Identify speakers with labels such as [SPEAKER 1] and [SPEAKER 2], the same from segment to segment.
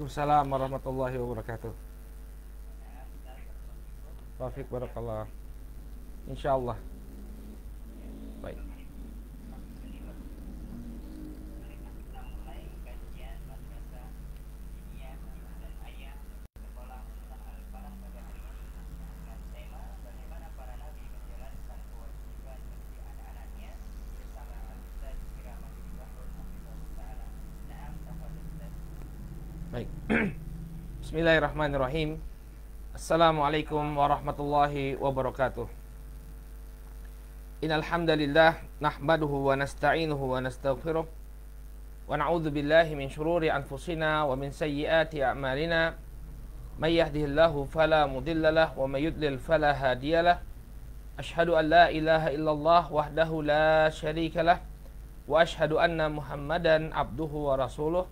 [SPEAKER 1] Waalaikumsalam warahmatullahi wabarakatuh. Taufik barakallah. Insyaallah. Baik. Baik. Bismillahirrahmanirrahim. Assalamualaikum warahmatullahi wabarakatuh. Innal hamdalillah nahmaduhu wa nasta'inuhu wa nastaghfiruh wa na'udzu billahi min shururi anfusina wa min sayyiati a'malina. May yahdihillahu fala mudhillalah wa may yudlil fala hadiyalah. Asyhadu an la ilaha illallah wahdahu la syarikalah wa asyhadu anna Muhammadan abduhu wa rasuluh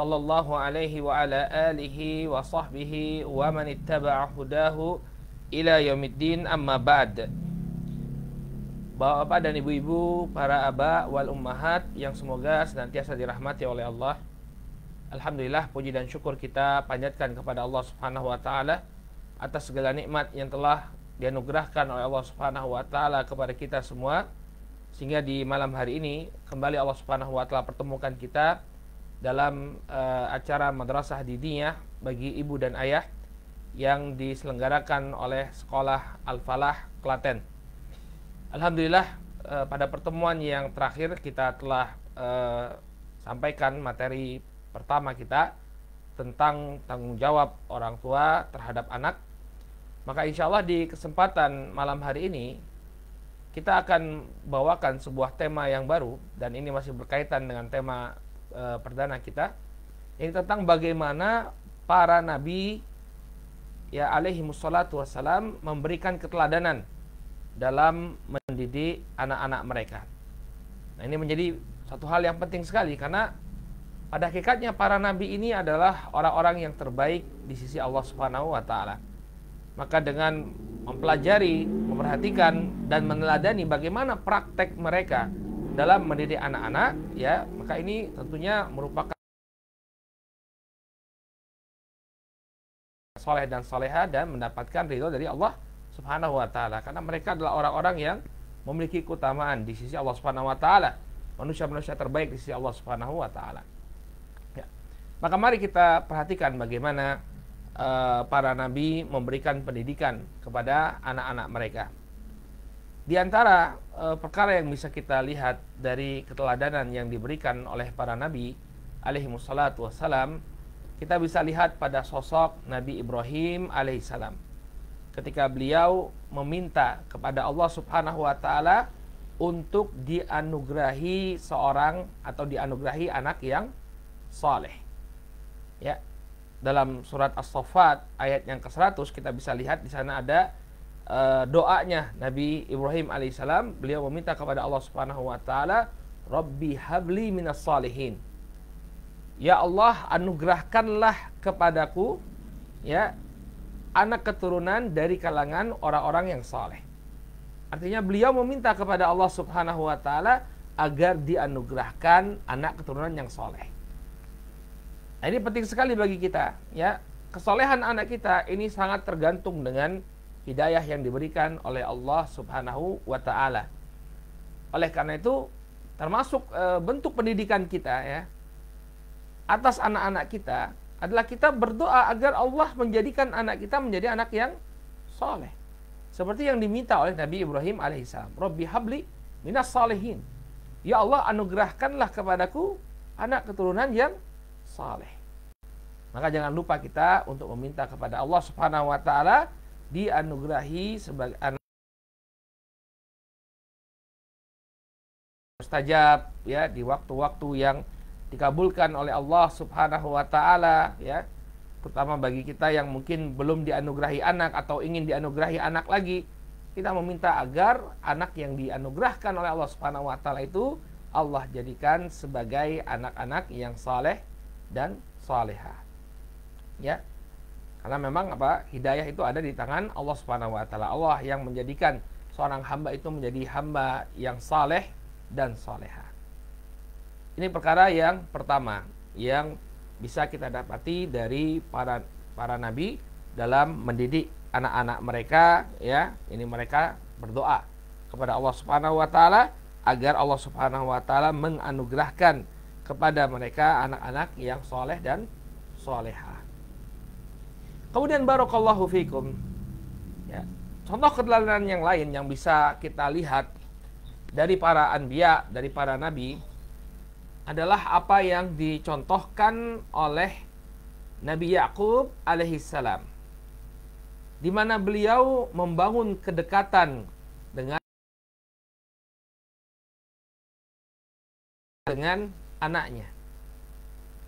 [SPEAKER 1] sallallahu alaihi wa ala alihi wa sahbihi wa man ittaba'a hudahu ila yaumiddin, amma ba'd. Bapak-bapak dan ibu-ibu, para aba wal ummahat yang semoga senantiasa dirahmati oleh Allah. Alhamdulillah, puji dan syukur kita panjatkan kepada Allah Subhanahu wa taala atas segala nikmat yang telah dianugerahkan oleh Allah Subhanahu wa taala kepada kita semua, sehingga di malam hari ini kembali Allah Subhanahu wa taala pertemukan kita dalam acara Madrasah Diniyah bagi ibu dan ayah yang diselenggarakan oleh Sekolah Al-Falah Klaten. Alhamdulillah, pada pertemuan yang terakhir kita telah sampaikan materi pertama kita tentang tanggung jawab orang tua terhadap anak. Maka insya Allah di kesempatan malam hari ini kita akan bawakan sebuah tema yang baru, dan ini masih berkaitan dengan tema perdana kita, ini tentang bagaimana para nabi ya alaihi wassalatu wassalam memberikan keteladanan dalam mendidik anak-anak mereka. Nah, ini menjadi satu hal yang penting sekali, karena pada hakikatnya para nabi ini adalah orang-orang yang terbaik di sisi Allah Subhanahu wa taala. Maka dengan mempelajari, memperhatikan dan meneladani bagaimana praktek mereka dalam mendidik anak-anak, ya, maka ini tentunya merupakan soleh dan soleha dan mendapatkan ridho dari Allah Subhanahu wa taala, karena mereka adalah orang-orang yang memiliki keutamaan di sisi Allah Subhanahu wa taala, manusia-manusia terbaik di sisi Allah Subhanahu wa taala. Ya. Maka mari kita perhatikan bagaimana para nabi memberikan pendidikan kepada anak-anak mereka. Di antara perkara yang bisa kita lihat dari keteladanan yang diberikan oleh para nabi alaihi wassalatu wassalam, kita bisa lihat pada sosok Nabi Ibrahim alaihissalam. Ketika beliau meminta kepada Allah Subhanahu wa taala untuk dianugerahi seorang atau dianugerahi anak yang saleh. Ya. Dalam surat As-Saffat ayat yang ke-100 kita bisa lihat di sana ada doanya Nabi Ibrahim alaihissalam. Beliau meminta kepada Allah Subhanahu wa taala, Rabbi habli minas salihin. Ya Allah, anugerahkanlah kepadaku ya anak keturunan dari kalangan orang-orang yang saleh. Artinya beliau meminta kepada Allah Subhanahu wa taala agar dianugerahkan anak keturunan yang saleh. Nah, ini penting sekali bagi kita, ya. Kesolehan anak kita ini sangat tergantung dengan hidayah yang diberikan oleh Allah Subhanahu wa taala. Oleh karena itu, termasuk bentuk pendidikan kita ya atas anak-anak kita adalah kita berdoa agar Allah menjadikan anak kita menjadi anak yang soleh. Seperti yang diminta oleh Nabi Ibrahim alaihissalam. Rabbi habli minas salihin. Ya Allah, anugerahkanlah kepadaku anak keturunan yang saleh. Maka jangan lupa kita untuk meminta kepada Allah Subhanahu wa taala dianugerahi sebagai anak mustajab ya di waktu-waktu yang dikabulkan oleh Allah Subhanahu wa taala ya, terutama bagi kita yang mungkin belum dianugerahi anak atau ingin dianugerahi anak lagi, kita meminta agar anak yang dianugerahkan oleh Allah Subhanahu wa taala itu Allah jadikan sebagai anak-anak yang saleh dan salehah. Ya. Karena memang hidayah itu ada di tangan Allah Subhanahu wa taala. Allah yang menjadikan seorang hamba itu menjadi hamba yang saleh dan salehah. Ini perkara yang pertama yang bisa kita dapati dari para nabi dalam mendidik anak-anak mereka, ya. Ini mereka berdoa kepada Allah Subhanahu wa taala agar Allah Subhanahu wa taala menganugerahkan kepada mereka anak-anak yang soleh dan solehah. Kemudian barakallahu fikum, ya. Contoh keteladanan yang lain yang bisa kita lihat dari para anbiya, dari para nabi, adalah apa yang dicontohkan oleh Nabi Yakub alaihissalam, di mana beliau membangun kedekatan dengan anaknya.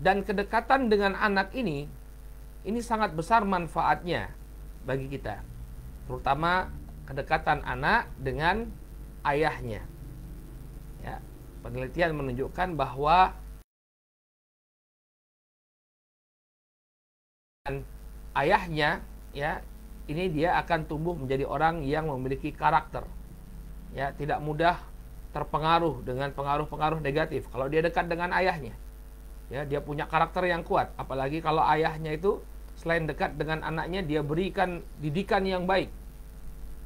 [SPEAKER 1] Dan kedekatan dengan anak ini sangat besar manfaatnya bagi kita, terutama kedekatan anak dengan ayahnya. Ya, penelitian menunjukkan bahwa ayahnya, ya, ini dia akan tumbuh menjadi orang yang memiliki karakter, ya, tidak mudah terpengaruh dengan pengaruh-pengaruh negatif kalau dia dekat dengan ayahnya. Ya, dia punya karakter yang kuat, apalagi kalau ayahnya itu selain dekat dengan anaknya, dia berikan didikan yang baik,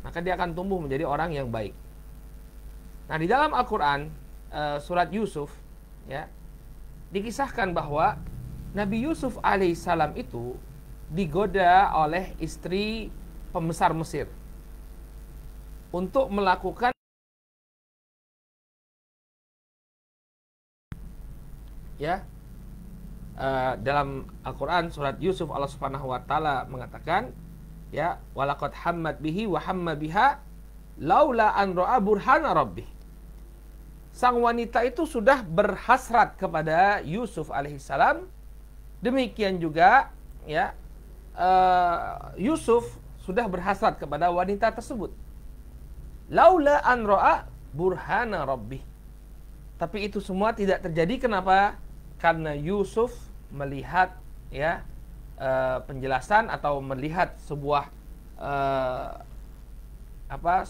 [SPEAKER 1] maka dia akan tumbuh menjadi orang yang baik. Nah, di dalam Al-Quran, surat Yusuf, ya, dikisahkan bahwa Nabi Yusuf alaihissalam itu digoda oleh istri pembesar Mesir untuk melakukan, ya, dalam Al-Quran surat Yusuf, Allah Subhanahu wa taala mengatakan, ya, walaqad hammat bihi wa hamma biha laula an ra'a burhana rabbih. Sang wanita itu sudah berhasrat kepada Yusuf alaihissalam. Demikian juga, ya, Yusuf sudah berhasrat kepada wanita tersebut. Laula an ra'a burhana rabbih. Tapi itu semua tidak terjadi. Kenapa? Karena Yusuf melihat, ya, penjelasan atau melihat sebuah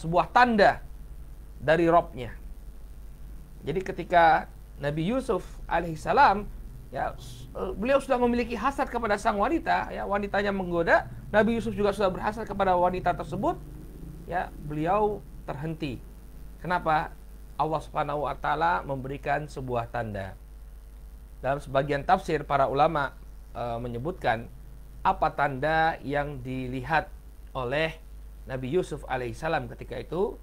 [SPEAKER 1] sebuah tanda dari Robnya. Jadi ketika Nabi Yusuf alaihissalam, ya, beliau sudah memiliki hasad kepada sang wanita, ya, wanitanya menggoda, Nabi Yusuf juga sudah berhasad kepada wanita tersebut, ya, beliau terhenti. Kenapa? Allah Subhanahu wa taala memberikan sebuah tanda. Dalam sebagian tafsir para ulama menyebutkan apa tanda yang dilihat oleh Nabi Yusuf alaihissalam ketika itu.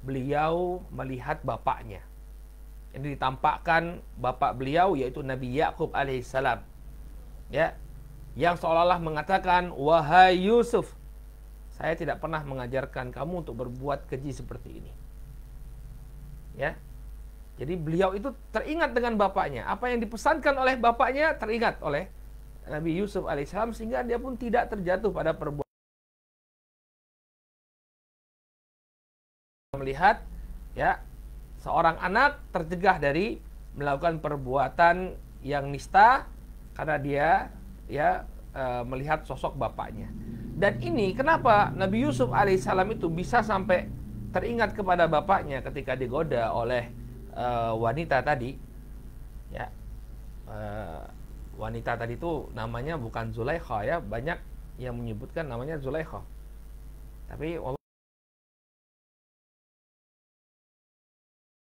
[SPEAKER 1] Beliau melihat bapaknya. Jadi ditampakkan bapak beliau, yaitu Nabi Yakub alaihissalam, ya, yang seolah-olah mengatakan, wahai Yusuf, saya tidak pernah mengajarkan kamu untuk berbuat keji seperti ini. Ya, jadi beliau itu teringat dengan bapaknya. Apa yang dipesankan oleh bapaknya teringat oleh Nabi Yusuf alaihissalam, sehingga dia pun tidak terjatuh pada perbuatan melihat, ya, seorang anak tercegah dari melakukan perbuatan yang nista karena dia, ya, melihat sosok bapaknya. Dan ini kenapa Nabi Yusuf alaihissalam itu bisa sampai teringat kepada bapaknya ketika digoda oleh wanita tadi, ya. Wanita tadi itu namanya bukan Zulaikha, ya, banyak yang menyebutkan namanya Zulaikha, tapi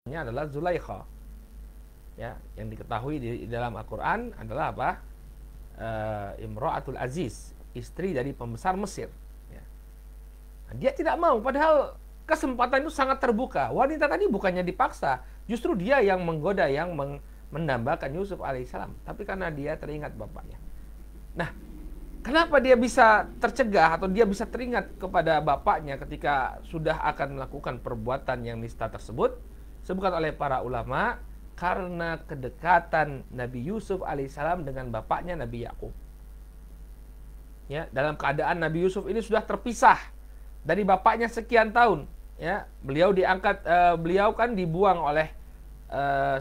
[SPEAKER 1] namanya adalah Zulaikha, ya. Yang diketahui di dalam Al-Quran adalah apa? Imra'atul Aziz, istri dari pembesar Mesir, ya. Nah, dia tidak mau, padahal kesempatan itu sangat terbuka. Wanita tadi bukannya dipaksa, justru dia yang menggoda, yang mendambakan Yusuf alaihissalam. Tapi karena dia teringat bapaknya. Nah, kenapa dia bisa tercegah atau dia bisa teringat kepada bapaknya ketika sudah akan melakukan perbuatan yang nista tersebut? Sebutkan oleh para ulama, karena kedekatan Nabi Yusuf alaihissalam dengan bapaknya Nabi Yakub. Ya, dalam keadaan Nabi Yusuf ini sudah terpisah dari bapaknya sekian tahun, ya. Beliau diangkat, beliau kan dibuang oleh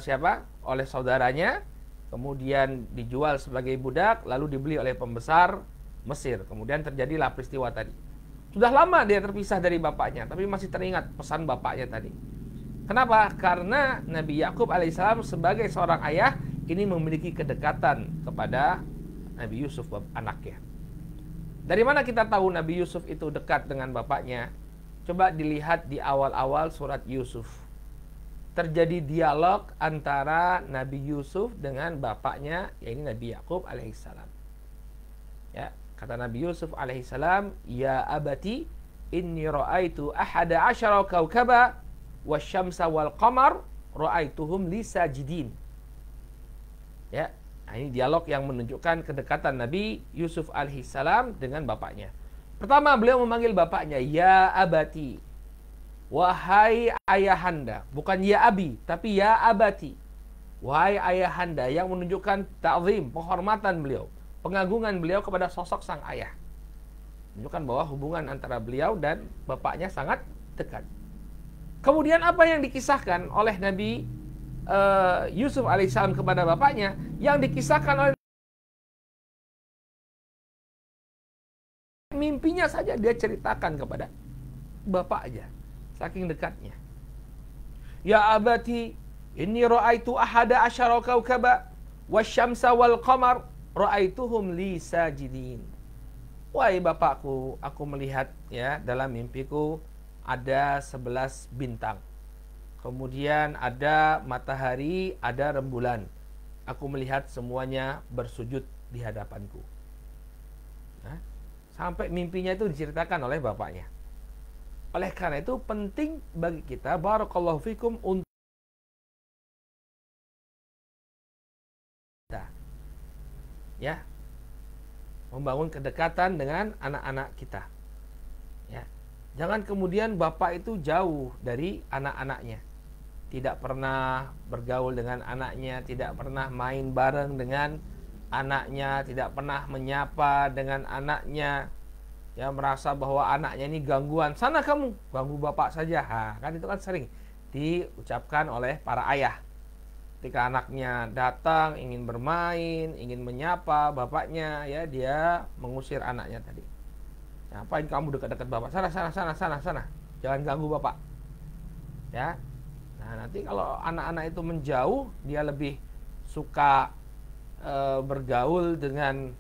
[SPEAKER 1] siapa? Oleh saudaranya, kemudian dijual sebagai budak, lalu dibeli oleh pembesar Mesir. Kemudian terjadilah peristiwa tadi. Sudah lama dia terpisah dari bapaknya, tapi masih teringat pesan bapaknya tadi. Kenapa? Karena Nabi Yakub alaihissalam sebagai seorang ayah ini memiliki kedekatan kepada Nabi Yusuf anaknya. Dari mana kita tahu Nabi Yusuf itu dekat dengan bapaknya? Coba dilihat di awal-awal surat Yusuf. Terjadi dialog antara Nabi Yusuf dengan bapaknya, yaitu Nabi Yakub alaihissalam. Ya, kata Nabi Yusuf alaihissalam, "Ya abati, inni ra'aitu ahada asyara kaukaba wasyamsa wal qamar ra'aituhum li sajidin." Ya, nah ini dialog yang menunjukkan kedekatan Nabi Yusuf alaihissalam dengan bapaknya. Pertama, beliau memanggil bapaknya, "Ya abati." Wahai ayahanda, bukan ya abi, tapi ya abati. Wahai ayahanda, yang menunjukkan ta'zim, penghormatan beliau, pengagungan beliau kepada sosok sang ayah. Menunjukkan bahwa hubungan antara beliau dan bapaknya sangat dekat. Kemudian apa yang dikisahkan oleh Nabi Yusuf alaihissalam kepada bapaknya, yang dikisahkan oleh mimpinya saja dia ceritakan kepada bapaknya. Saking dekatnya. "Ya abati, inni ra'aitu ahada asyara kaukaba wasyamsa wal qamar ra'aituhum li sajidin." Wahai bapakku, aku melihat ya dalam mimpiku ada 11 bintang. Kemudian ada matahari, ada rembulan. Aku melihat semuanya bersujud di hadapanku. Nah, sampai mimpinya itu diceritakan oleh bapaknya. Oleh karena itu penting bagi kita, barakallahu fikum, untuk kita ya membangun kedekatan dengan anak-anak kita. Ya. Jangan kemudian bapak itu jauh dari anak-anaknya. Tidak pernah bergaul dengan anaknya, tidak pernah main bareng dengan anaknya, tidak pernah menyapa dengan anaknya. Ya, merasa bahwa anaknya ini gangguan. "Sana kamu, ganggu bapak saja." Kan itu kan sering diucapkan oleh para ayah. Ketika anaknya datang ingin bermain, ingin menyapa bapaknya, ya dia mengusir anaknya tadi. "Ngapain kamu dekat-dekat bapak? Sana. Jangan ganggu bapak." Ya. Nah, nanti kalau anak-anak itu menjauh, dia lebih suka bergaul dengan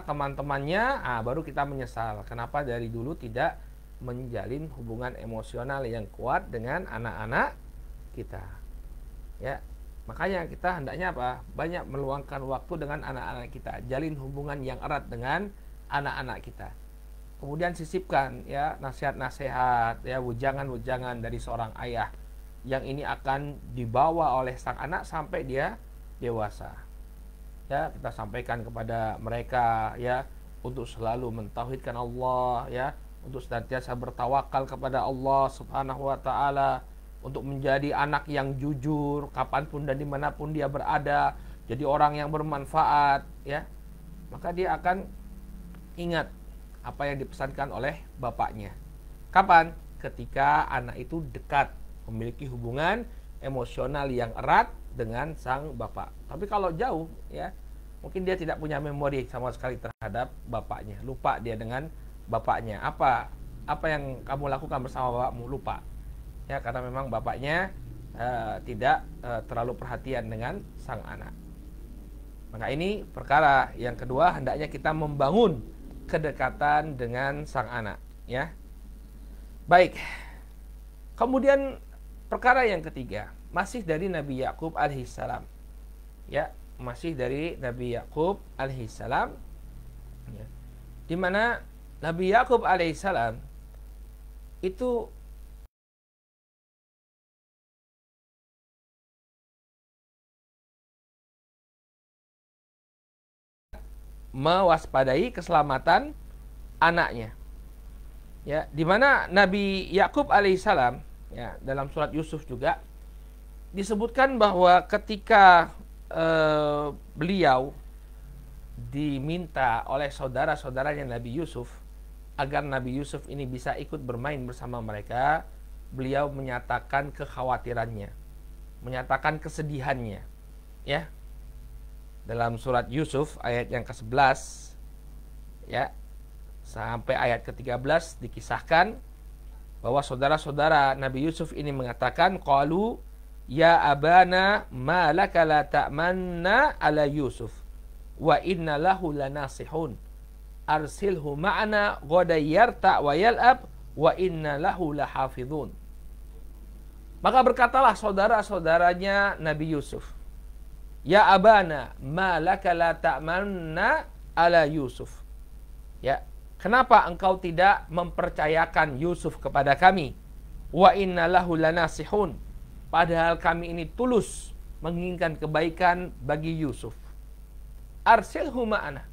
[SPEAKER 1] teman-temannya, baru kita menyesal kenapa dari dulu tidak menjalin hubungan emosional yang kuat dengan anak-anak kita. Ya, makanya kita hendaknya banyak meluangkan waktu dengan anak-anak kita, jalin hubungan yang erat dengan anak-anak kita. Kemudian sisipkan ya nasihat-nasihat, ya wejangan-wejangan dari seorang ayah yang ini akan dibawa oleh sang anak sampai dia dewasa. Ya, kita sampaikan kepada mereka ya untuk selalu mentauhidkan Allah, ya, untuk senantiasa bertawakal kepada Allah Subhanahu wa taala, untuk menjadi anak yang jujur kapanpun dan dimanapun dia berada, jadi orang yang bermanfaat, ya. Maka dia akan ingat apa yang dipesankan oleh bapaknya. Kapan? Ketika anak itu dekat, memiliki hubungan emosional yang erat dengan sang bapak. Tapi kalau jauh, ya, mungkin dia tidak punya memori sama sekali terhadap bapaknya. Lupa dia dengan bapaknya. Apa yang kamu lakukan bersama bapakmu? Lupa. Ya, karena memang bapaknya tidak terlalu perhatian dengan sang anak. Maka ini perkara yang kedua, hendaknya kita membangun kedekatan dengan sang anak, ya. Baik. Kemudian perkara yang ketiga, masih dari Nabi Yakub alaihissalam. Ya, masih dari Nabi Yakub alaihissalam. Ya. Di mana Nabi Yakub alaihissalam itu mewaspadai keselamatan anaknya. Ya, di mana Nabi Yakub alaihissalam, ya, dalam surat Yusuf juga disebutkan bahwa ketika beliau diminta oleh saudara-saudaranya Nabi Yusuf agar Nabi Yusuf ini bisa ikut bermain bersama mereka, beliau menyatakan kekhawatirannya, menyatakan kesedihannya, ya. Dalam surat Yusuf ayat yang ke-11, ya, sampai ayat ke-13 dikisahkan bahwa saudara-saudara Nabi Yusuf ini mengatakan, qalu ya abana ma laka la ta'manna ala Yusuf wa inna lahu lanasihun arsilhu ma'ana ghadan yarta wa yal'ab wa inna lahu lahafizun. Maka berkatalah saudara-saudaranya Nabi Yusuf, ya abana ma laka la ta'manna ala Yusuf. Ya, kenapa engkau tidak mempercayakan Yusuf kepada kami? Wa inna lahu lanasihun, padahal kami ini tulus menginginkan kebaikan bagi Yusuf. Arsilhu ma'ana,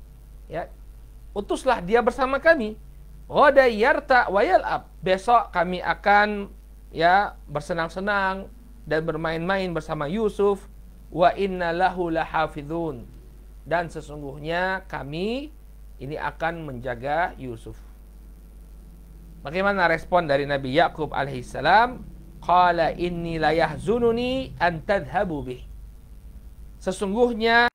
[SPEAKER 1] ya, utuslah dia bersama kami. Ghadan yarta wa yal'ab, besok kami akan ya bersenang-senang dan bermain-main bersama Yusuf. Wa inna lahu lahafizun, dan sesungguhnya kami ini akan menjaga Yusuf. Bagaimana respon dari Nabi Yakub alaihissalam? Qala inni la yahzununi an tadhhabu bih. Sesungguhnya,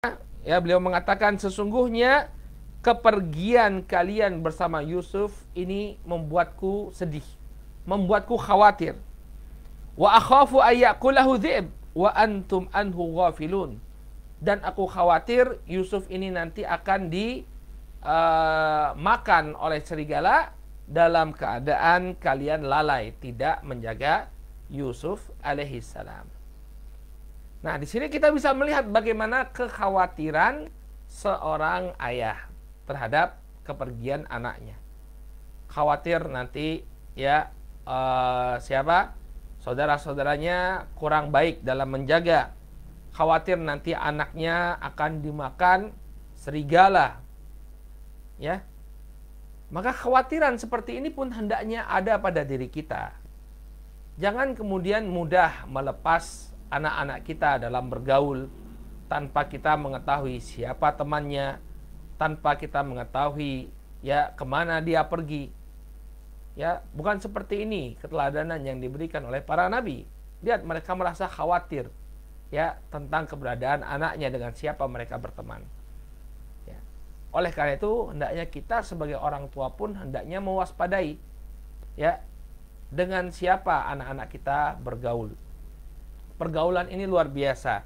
[SPEAKER 1] ya, beliau mengatakan sesungguhnya kepergian kalian bersama Yusuf ini membuatku sedih, membuatku khawatir. Wa akhafu ayyakulahu dhi'b wa antum anhu ghafilun. Dan aku khawatir Yusuf ini nanti akan dimakan oleh serigala dalam keadaan kalian lalai, tidak menjaga Yusuf alaihissalam. Nah, di sini kita bisa melihat bagaimana kekhawatiran seorang ayah terhadap kepergian anaknya. Khawatir nanti ya saudara-saudaranya kurang baik dalam menjaga. Khawatir nanti anaknya akan dimakan serigala. Ya. Maka kekhawatiran seperti ini pun hendaknya ada pada diri kita. Jangan kemudian mudah melepas anak-anak kita dalam bergaul tanpa kita mengetahui siapa temannya, tanpa kita mengetahui ya kemana dia pergi. Ya, bukan seperti ini keteladanan yang diberikan oleh para nabi. Lihat, mereka merasa khawatir ya tentang keberadaan anaknya, dengan siapa mereka berteman. Ya. Oleh karena itu, hendaknya kita sebagai orang tua pun hendaknya mewaspadai ya dengan siapa anak-anak kita bergaul. Pergaulan ini luar biasa.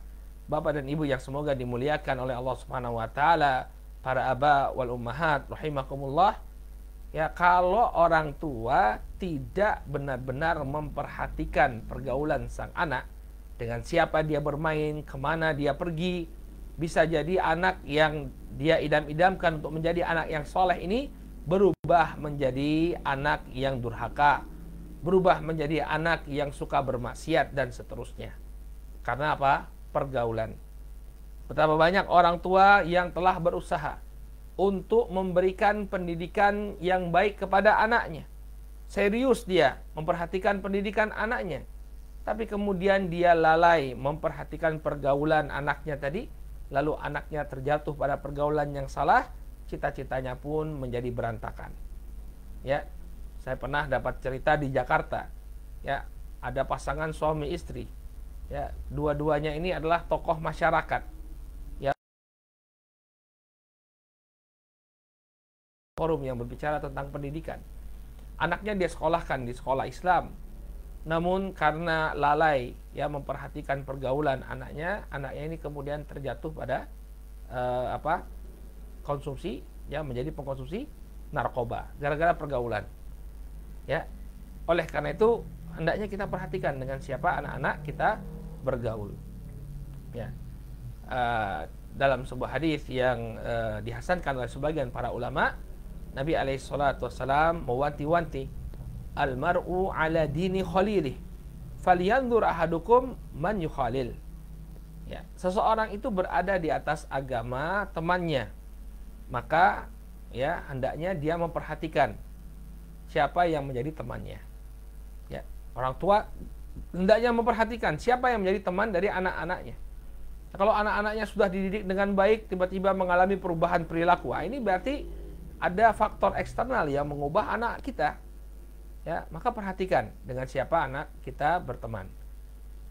[SPEAKER 1] Bapak dan Ibu yang semoga dimuliakan oleh Allah Subhanahu wa taala, para aba wal ummahat rahimakumullah. Ya, kalau orang tua tidak benar-benar memperhatikan pergaulan sang anak, dengan siapa dia bermain, kemana dia pergi, bisa jadi anak yang dia idam-idamkan untuk menjadi anak yang soleh ini berubah menjadi anak yang durhaka, berubah menjadi anak yang suka bermaksiat dan seterusnya. Karena apa? Pergaulan. Betapa banyak orang tua yang telah berusaha untuk memberikan pendidikan yang baik kepada anaknya. Serius dia memperhatikan pendidikan anaknya. Tapi kemudian dia lalai memperhatikan pergaulan anaknya tadi, lalu anaknya terjatuh pada pergaulan yang salah, cita-citanya pun menjadi berantakan. Ya, saya pernah dapat cerita di Jakarta. Ya, ada pasangan suami istri. Ya, dua-duanya ini adalah tokoh masyarakat. Forum yang berbicara tentang pendidikan. Anaknya dia sekolahkan di sekolah Islam. Namun karena lalai ya memperhatikan pergaulan anaknya ini kemudian terjatuh pada konsumsi, ya, menjadi pengkonsumsi narkoba gara-gara pergaulan. Ya. Oleh karena itu hendaknya kita perhatikan dengan siapa anak-anak kita bergaul. Ya. Dalam sebuah hadis yang dihasankan oleh sebagian para ulama, Nabi alaihissalam mewanti-wanti, almar'u ala dini khalilih falyanzur ahadukum man yukhalil. Ya, seseorang itu berada di atas agama temannya, maka ya hendaknya dia memperhatikan siapa yang menjadi temannya. Ya, orang tua hendaknya memperhatikan siapa yang menjadi teman dari anak-anaknya. Kalau anak-anaknya sudah dididik dengan baik, tiba-tiba mengalami perubahan perilaku, ini berarti ada faktor eksternal yang mengubah anak kita. Ya, maka perhatikan dengan siapa anak kita berteman.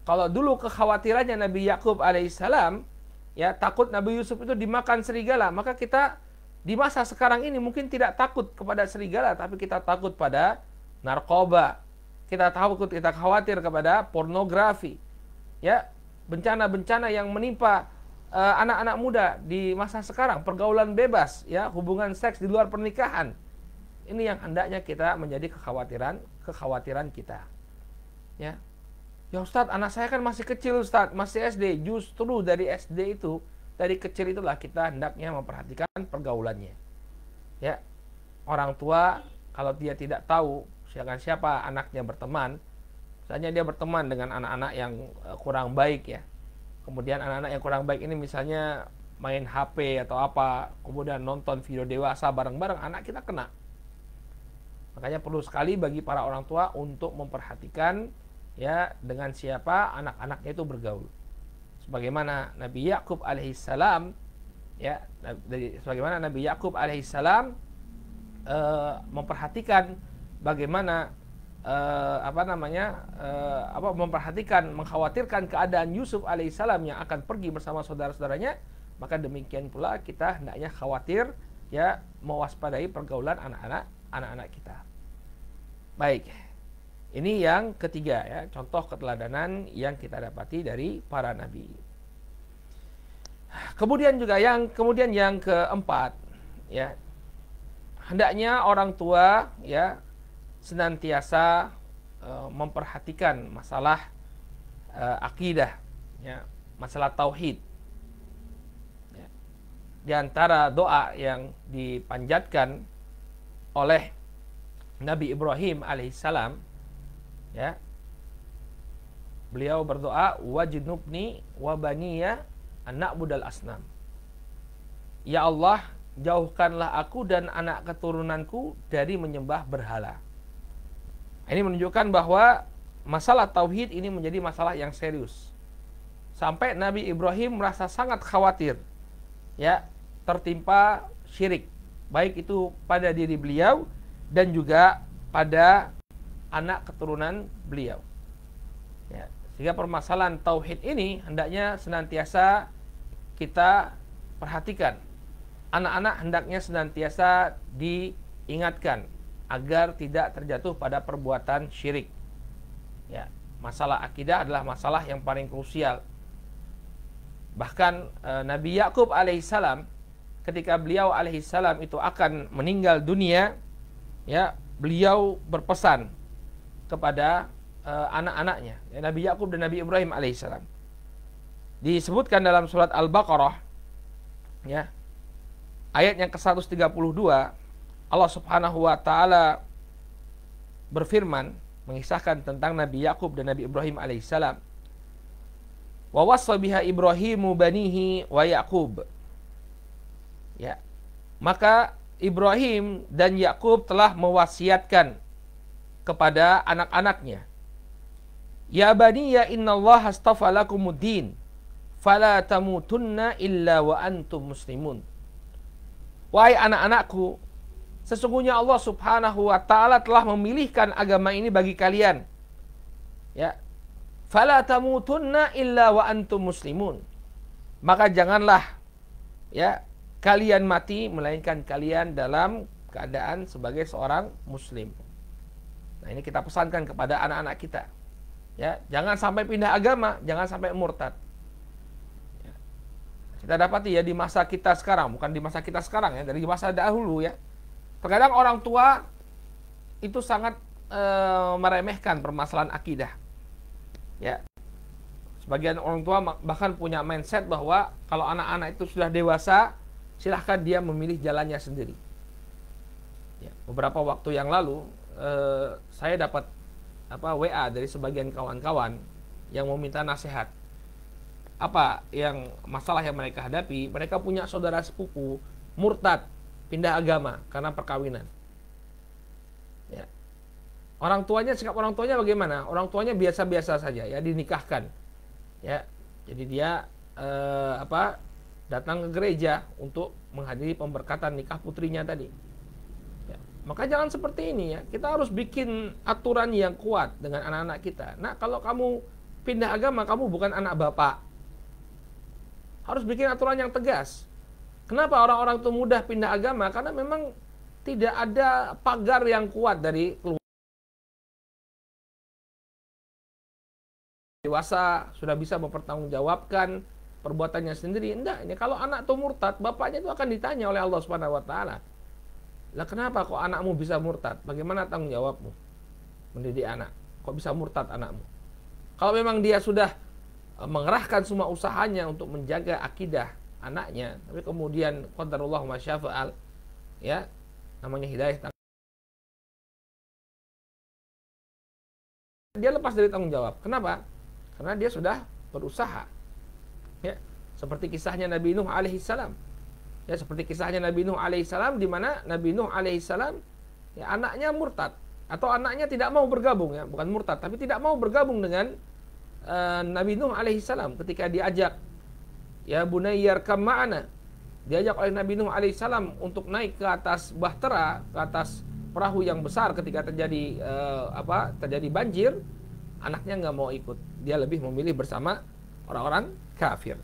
[SPEAKER 1] Kalau dulu kekhawatirannya Nabi Yakub alaihissalam, ya, takut Nabi Yusuf itu dimakan serigala, maka kita di masa sekarang ini mungkin tidak takut kepada serigala, tapi kita takut pada narkoba. Kita khawatir kepada pornografi. Ya, bencana-bencana yang menimpa anak-anak muda di masa sekarang, pergaulan bebas, ya, hubungan seks di luar pernikahan. Ini yang hendaknya kita menjadi kekhawatiran kita. Ya. Ya Ustadz, anak saya kan masih kecil Ustadz, masih SD. Justru dari SD itu, dari kecil itulah kita hendaknya memperhatikan pergaulannya. Ya. Orang tua kalau dia tidak tahu siapa anaknya berteman, misalnya dia berteman dengan anak-anak yang kurang baik ya. Kemudian anak-anak yang kurang baik ini misalnya main HP atau apa, kemudian nonton video dewasa bareng-bareng, anak kita kena. Makanya perlu sekali bagi para orang tua untuk memperhatikan ya dengan siapa anak-anaknya itu bergaul. Sebagaimana Nabi Yakub alaihissalam ya, sebagaimana Nabi Yakub alaihissalam memperhatikan bagaimana memperhatikan, mengkhawatirkan keadaan Yusuf alaihissalam yang akan pergi bersama saudara-saudaranya, maka demikian pula kita hendaknya khawatir ya, mewaspadai pergaulan anak-anak kita. Baik, ini yang ketiga ya, contoh keteladanan yang kita dapati dari para nabi. Kemudian yang keempat ya, hendaknya orang tua ya senantiasa memperhatikan masalah akidah ya, masalah tauhid. Ya. Di antara doa yang dipanjatkan oleh Nabi Ibrahim alaihissalam ya, beliau berdoa, wajnubni wa baniya an na'budal asnam. Ya Allah, jauhkanlah aku dan anak keturunanku dari menyembah berhala. Ini menunjukkan bahwa masalah tauhid ini menjadi masalah yang serius. Sampai Nabi Ibrahim merasa sangat khawatir ya, tertimpa syirik, baik itu pada diri beliau dan juga pada anak keturunan beliau. Ya, sehingga permasalahan tauhid ini hendaknya senantiasa kita perhatikan. Anak-anak hendaknya senantiasa diingatkan agar tidak terjatuh pada perbuatan syirik. Ya, masalah akidah adalah masalah yang paling krusial. Bahkan Nabi Yakub alaihissalam, ketika beliau alaihissalam itu akan meninggal dunia, ya, beliau berpesan kepada anak-anaknya, ya, Nabi Yakub dan Nabi Ibrahim alaihissalam. Disebutkan dalam surat Al-Baqarah, ya, ayat yang ke-132, Allah Subhanahu wa taala berfirman mengisahkan tentang Nabi Yakub dan Nabi Ibrahim alaihissalam. Wa wassa biha Ibrahimu banihi wa Yaqub. Ya. Maka Ibrahim dan Yakub telah mewasiatkan kepada anak-anaknya, ya baniya innallaha astafa lakumuddin fala tamutunna illa wa antum muslimun. Wahai anak-anakku, sesungguhnya Allah Subhanahu wa taala telah memilihkan agama ini bagi kalian. Ya. Fala tamutunna illa wa antum muslimun. Maka janganlah ya kalian mati melainkan kalian dalam keadaan sebagai seorang muslim. Nah, ini kita pesankan kepada anak-anak kita. Ya, jangan sampai pindah agama, jangan sampai murtad. Ya. Kita dapati ya di masa kita sekarang, bukan di masa kita sekarang ya, dari masa dahulu ya. Terkadang orang tua itu sangat meremehkan permasalahan akidah. Ya. Sebagian orang tua bahkan punya mindset bahwa kalau anak-anak itu sudah dewasa, silahkan dia memilih jalannya sendiri. Ya, beberapa waktu yang lalu saya dapat WA dari sebagian kawan-kawan yang meminta nasihat. Apa yang masalah yang mereka hadapi? Mereka punya saudara sepupu murtad, pindah agama karena perkawinan. Ya. Sikap orang tuanya bagaimana? Orang tuanya biasa-biasa saja ya, dinikahkan. Ya. Jadi dia datang ke gereja untuk menghadiri pemberkatan nikah putrinya tadi. Ya. Maka jangan seperti ini ya. Kita harus bikin aturan yang kuat dengan anak-anak kita. Nah, kalau kamu pindah agama, kamu bukan anak bapak. Harus bikin aturan yang tegas. Kenapa orang-orang itu mudah pindah agama? Karena memang tidak ada pagar yang kuat dari keluarga. Dewasa sudah bisa mempertanggungjawabkan perbuatannya sendiri. Enggak, ini kalau anak itu murtad, bapaknya itu akan ditanya oleh Allah Subhanahu wa taala. Lah kenapa kok anakmu bisa murtad? Bagaimana tanggung jawabmu mendidik anak? Kok bisa murtad anakmu? Kalau memang dia sudah mengerahkan semua usahanya untuk menjaga akidah anaknya, tapi kemudian qadarullah ma syafa'al, ya, namanya hidayah, dia lepas dari tanggung jawab. Kenapa? Karena dia sudah berusaha. Ya, seperti kisahnya Nabi Nuh alaihissalam. Ya, seperti kisahnya Nabi Nuh alaihissalam, di mana Nabi Nuh alaihissalam, ya, anaknya murtad atau anaknya tidak mau bergabung, ya, bukan murtad, tapi tidak mau bergabung dengan Nabi Nuh alaihissalam ketika diajak, ya bunayyar kam ma'ana, diajak oleh Nabi Nuh alaihissalam untuk naik ke atas bahtera, ke atas perahu yang besar ketika terjadi terjadi banjir, anaknya nggak mau ikut, dia lebih memilih bersama orang-orang kafir.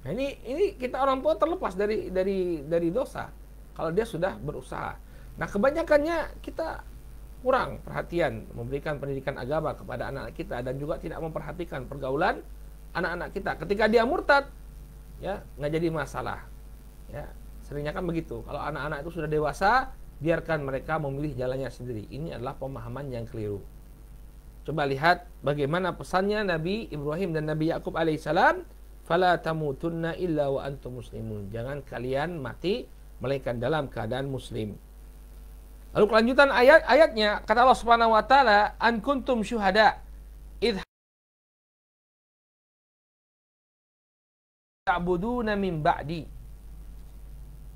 [SPEAKER 1] Nah, ini kita orang tua terlepas dari dosa kalau dia sudah berusaha. Nah, kebanyakannya kita kurang perhatian memberikan pendidikan agama kepada anak-anak kita dan juga tidak memperhatikan pergaulan anak-anak kita. Ketika dia murtad, ya nggak jadi masalah. Ya, seringnya kan begitu. Kalau anak-anak itu sudah dewasa, biarkan mereka memilih jalannya sendiri. Ini adalah pemahaman yang keliru. Coba lihat bagaimana pesannya Nabi Ibrahim dan Nabi Yakub alaihissalam, fala tamutunna illa wa antum muslimun. Jangan kalian mati melainkan dalam keadaan muslim. Lalu kelanjutan ayatnya, kata Allah Subhanahu wa taala, an kuntum syuhada idh ta'buduna min ba'di.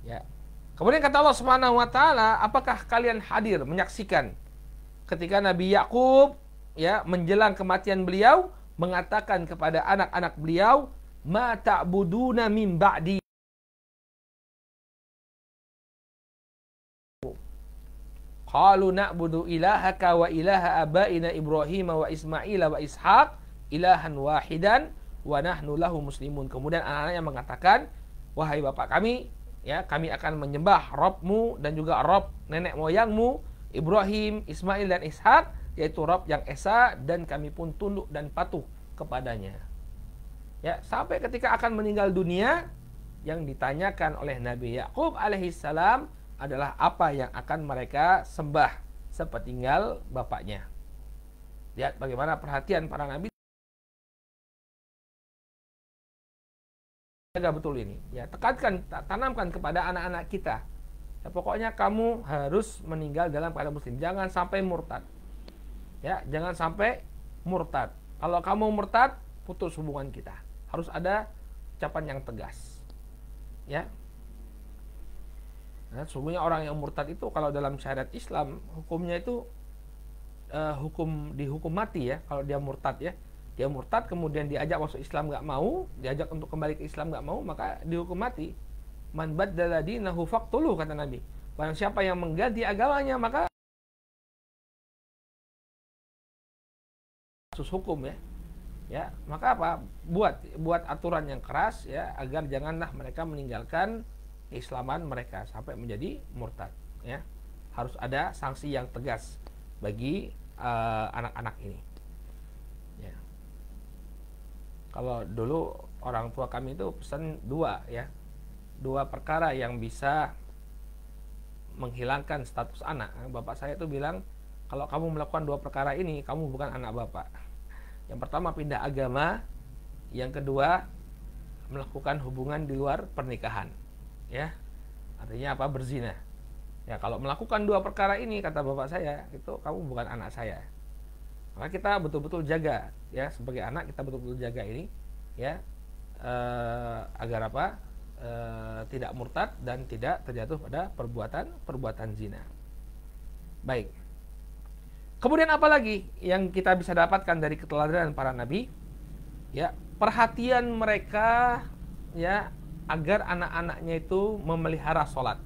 [SPEAKER 1] Ya. Kemudian kata Allah Subhanahu wa taala, apakah kalian hadir menyaksikan ketika Nabi Yakub, ya, menjelang kematian beliau mengatakan kepada anak-anak beliau, ma ta'buduna min ba'di. Qalu na'budu ilahaka wa ilaha abaina Ibrahim wa Ismail wa Ishaq ilahan wahidan wa nahnu lahu muslimun. Kemudian anak-anaknya mengatakan, wahai bapak kami, ya, kami akan menyembah Rabbmu dan juga Rabb nenek moyangmu Ibrahim, Ismail dan Ishak, yaitu Rabb yang esa, dan kami pun tunduk dan patuh kepadanya. Ya, sampai ketika akan meninggal dunia, yang ditanyakan oleh Nabi Yakub alaihissalam adalah apa yang akan mereka sembah sepeninggal bapaknya. Lihat bagaimana perhatian para nabi. Jaga betul ini, ya, tekankan, tanamkan kepada anak-anak kita, ya, pokoknya kamu harus meninggal dalam keadaan muslim, jangan sampai murtad, ya, jangan sampai murtad. Kalau kamu murtad, putus hubungan kita. Harus ada ucapan yang tegas, ya. Nah, sesungguhnya orang yang murtad itu kalau dalam syariat Islam hukumnya itu dihukum mati, ya, kalau dia murtad, ya. Dia murtad kemudian diajak masuk Islam nggak mau, diajak untuk kembali ke Islam nggak mau, maka dihukum mati. Man baddala dinahu faqtuluh, kata Nabi. Barang siapa yang mengganti agamanya, maka kasus hukum, ya. Ya, maka apa? Buat aturan yang keras, ya, agar janganlah mereka meninggalkan keislaman mereka sampai menjadi murtad, ya. Harus ada sanksi yang tegas bagi anak-anak ini. Ya. Kalau dulu orang tua kami itu pesan dua, ya, dua perkara yang bisa menghilangkan status anak. Bapak saya itu bilang, kalau kamu melakukan dua perkara ini, kamu bukan anak bapak. Yang pertama pindah agama, yang kedua melakukan hubungan di luar pernikahan, ya, artinya apa? Berzina. Ya, kalau melakukan dua perkara ini, kata bapak saya, itu kamu bukan anak saya. Maka kita betul-betul jaga, ya, sebagai anak kita betul-betul jaga ini, ya, agar apa? Tidak murtad dan tidak terjatuh pada perbuatan zina. Baik. Kemudian apa lagi yang kita bisa dapatkan dari keteladanan para nabi? Ya, perhatian mereka, ya, agar anak-anaknya itu memelihara sholat.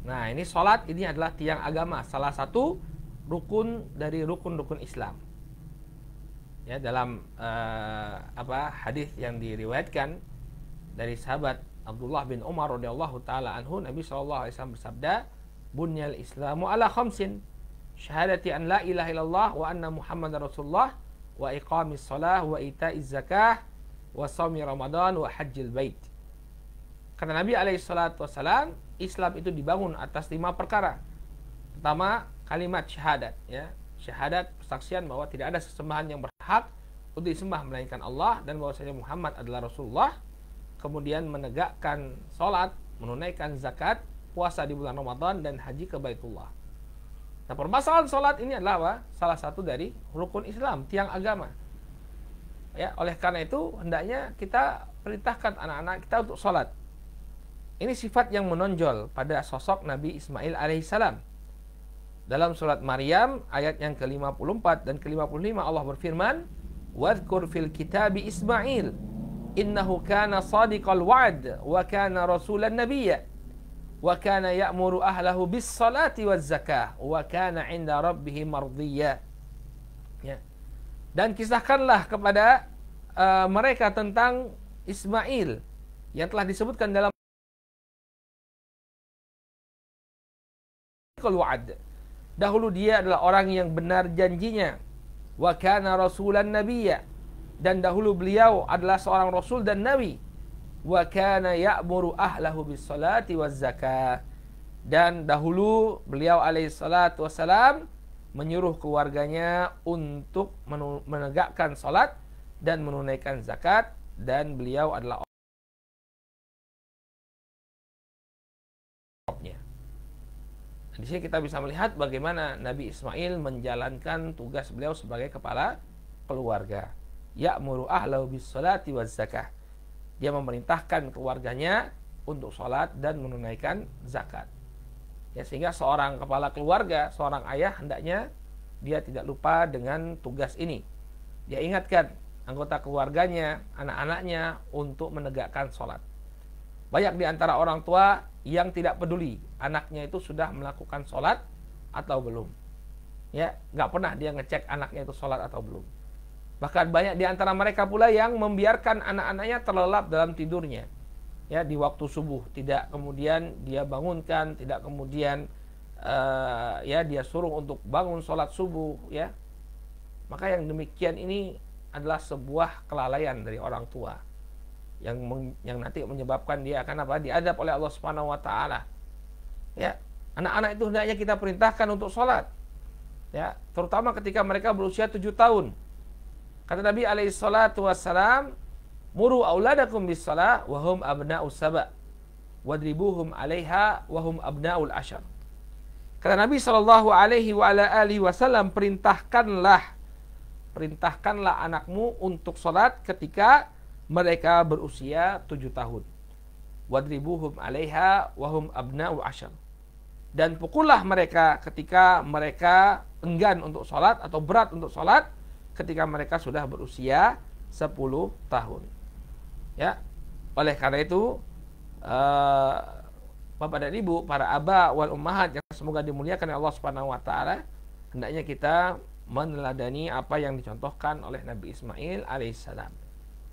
[SPEAKER 1] Nah, ini sholat ini adalah tiang agama, salah satu rukun dari rukun-rukun Islam. Ya, dalam hadis yang diriwayatkan dari sahabat Abdullah bin Umar radhiyallahu taala anhu, Nabi SAW bersabda, "Bunyal Islamu ala khamsin, syahadati an la ilaha illallah wa anna Muhammadar Rasulullah wa iqamis shalah wa ita'iz zakah wa shaumi Ramadan wa hajjil bait. Kata Nabi SAW, Islam itu dibangun atas 5 perkara. Pertama, kalimat syahadat, ya. Syahadat, persaksian bahwa tidak ada sesembahan yang berhak untuk disembah melainkan Allah dan bahwasanya Muhammad adalah Rasulullah. Kemudian menegakkan salat, menunaikan zakat, puasa di bulan Ramadan dan haji ke Baitullah. Nah, permasalahan salat ini adalah apa? Salah satu dari rukun Islam, tiang agama. Ya, oleh karena itu hendaknya kita perintahkan anak-anak kita untuk salat. Ini sifat yang menonjol pada sosok Nabi Ismail alaihissalam. Dalam surat Maryam ayat yang ke-54 dan ke-55 Allah berfirman, "Wadhkur fil kitabi Ismail, innahu kana shadiqal wa'd wa kana rasulan nabiyya wa kana ya'muru ahlahu bis salati waz zakah wa kana 'inda rabbih mardiyya." Ya. Dan kisahkanlah kepada mereka tentang Ismail yang telah disebutkan dalam al-wa'd. Dahulu dia adalah orang yang benar janjinya. Wa kana rasulan nabiyya. Dan dahulu beliau adalah seorang rasul dan nabi. Wa kana ya'muru ahlahu bis salati waz zakah. Dan dahulu beliau alaihi salatu wassalam menyuruh keluarganya untuk menegakkan salat dan menunaikan zakat, dan beliau adalah di sini kita bisa melihat bagaimana Nabi Ismail menjalankan tugas beliau sebagai kepala keluarga. Ya'muru ahlahu bis salati waz zakah. Dia memerintahkan keluarganya untuk salat dan menunaikan zakat. Ya, sehingga seorang kepala keluarga, seorang ayah hendaknya dia tidak lupa dengan tugas ini. Dia ingatkan anggota keluarganya, anak-anaknya untuk menegakkan salat. Banyak di antara orang tua yang tidak peduli anaknya itu sudah melakukan sholat atau belum. Ya, nggak pernah dia ngecek anaknya itu sholat atau belum. Bahkan banyak di antara mereka pula yang membiarkan anak-anaknya terlelap dalam tidurnya. Ya, di waktu subuh, tidak kemudian dia bangunkan, tidak kemudian ya dia suruh untuk bangun sholat subuh. Ya, maka yang demikian ini adalah sebuah kelalaian dari orang tua. Yang nanti menyebabkan dia akan apa? Diadab oleh Allah Subhanahu wa taala. Ya, anak-anak itu hendaknya kita perintahkan untuk sholat. Ya, terutama ketika mereka berusia 7 tahun. Kata Nabi alaihi salatu wassalam, "Muru auladakum bis shalah wa hum abna'us saba' wadribuhum 'alaiha wa hum abna'ul ashar." Kata Nabi sallallahu alaihi wa ala alihi wasallam, perintahkanlah anakmu untuk sholat ketika mereka berusia 7 tahun. Wadribuhum 'alaiha wa hum abna'ul ashar. Dan pukullah mereka ketika mereka enggan untuk sholat atau berat untuk sholat ketika mereka sudah berusia 10 tahun. Ya. Oleh karena itu Bapak dan Ibu, para aba wal ummahat yang semoga dimuliakan oleh Allah Subhanahu wa taala, hendaknya kita meneladani apa yang dicontohkan oleh Nabi Ismail alaihissalam.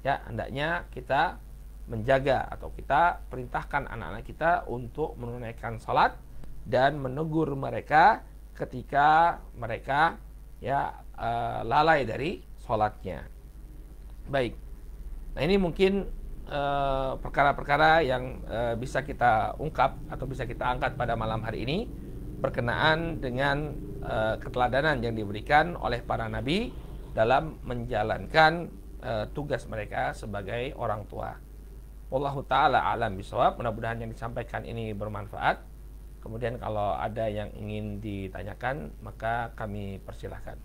[SPEAKER 1] Ya, hendaknya kita menjaga atau kita perintahkan anak-anak kita untuk menunaikan salat dan menegur mereka ketika mereka ya lalai dari salatnya. Baik. Nah, ini mungkin perkara-perkara yang bisa kita ungkap atau bisa kita angkat pada malam hari ini berkenaan dengan keteladanan yang diberikan oleh para nabi dalam menjalankan tugas mereka sebagai orang tua. Wallahu ta'ala alam bisawab. Mudah-mudahan yang disampaikan ini bermanfaat. Kemudian kalau ada yang ingin ditanyakan, maka kami persilahkan.